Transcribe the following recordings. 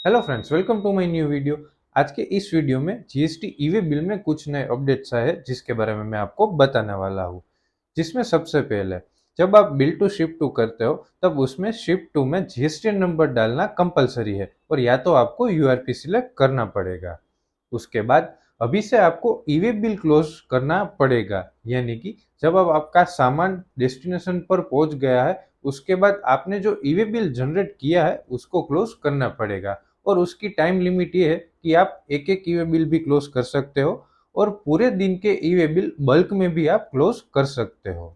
Hello friends, welcome to my new video. आज के इस वीडियो में जीएसटी ईवे बिल में कुछ नए अपडेट्स आए हैं जिसके बारे में मैं आपको बताने वाला हूँ। जिसमें सबसे पहले, जब आप बिल टू शिप टू करते हो तब उसमें शिप टू में जीएसटी नंबर डालना कंपलसरी है और या तो आपको यूआरपी सिलेक्ट करना पड़ेगा। उसके बाद अभी से आपको ईवे बिल क्लोज करना पड़ेगा, यानी कि जब अब आपका सामान डेस्टिनेशन पर पहुंच गया है उसके बाद आपने जो ईवे बिल जनरेट किया है उसको क्लोज करना पड़ेगा। और उसकी टाइम लिमिट ये है कि आप एक एक ईवे बिल भी क्लोज कर सकते हो और पूरे दिन के ईवे बिल बल्क में भी आप क्लोज कर सकते हो।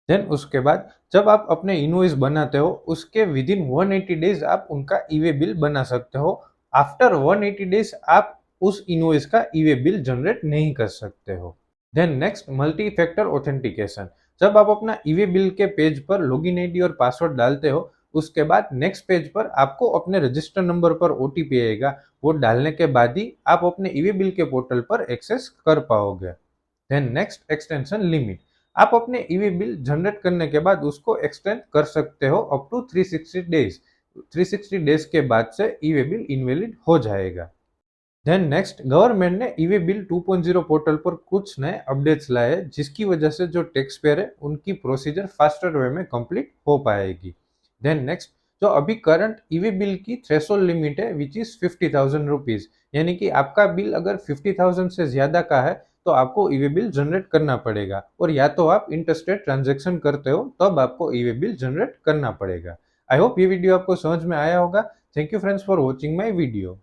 देन उसके बाद जब आप अपने इनवॉइस बनाते हो उसके विद इन 180 डेज आप उनका ईवे बिल बना सकते हो। आफ्टर 180 डेज आप उस इनवॉइस का ईवे बिल जनरेट नहीं कर सकते हो। Then next, multi factor authentication. जब आप अपना ईवे बिल के पेज पर लॉगिन आईडी और पासवर्ड डालते हो उसके बाद नेक्स्ट पेज पर आपको अपने रजिस्टर नंबर पर ओटीपी आएगा। वो डालने के बाद ही आप अपने ईवे बिल के पोर्टल पर एक्सेस कर पाओगे। Then next, extension limit. आप अपने ईवी बिल जनरेट करने के बाद उसको एक्सटेंड कर सकते हो अप टू 360 डेज। 360 डेज के बाद से ईवी बिल इनवैलिड हो जाएगा। देन नेक्स्ट, गवर्नमेंट ने ईवी बिल 2.0 पोर्टल पर कुछ नए अपडेट्स लाए हैं जिसकी वजह से जो टैक्स पेयर है उनकी प्रोसीजर फास्टर वे में कंप्लीट हो पाएगी। देन नेक्स्ट, जो अभी करंट ईवी बिल की थ्रेशोल्ड लिमिट है विच इज 50,000 रुपीज, यानी कि आपका बिल अगर 50,000 से ज्यादा का है तो आपको ईवी बिल जनरेट करना पड़ेगा और या तो आप इंटरस्टेट ट्रांजेक्शन करते हो तब आपको ईवी बिल जनरेट करना पड़ेगा। आई होप ये वीडियो आपको समझ में आया होगा। Thank you friends for watching my video.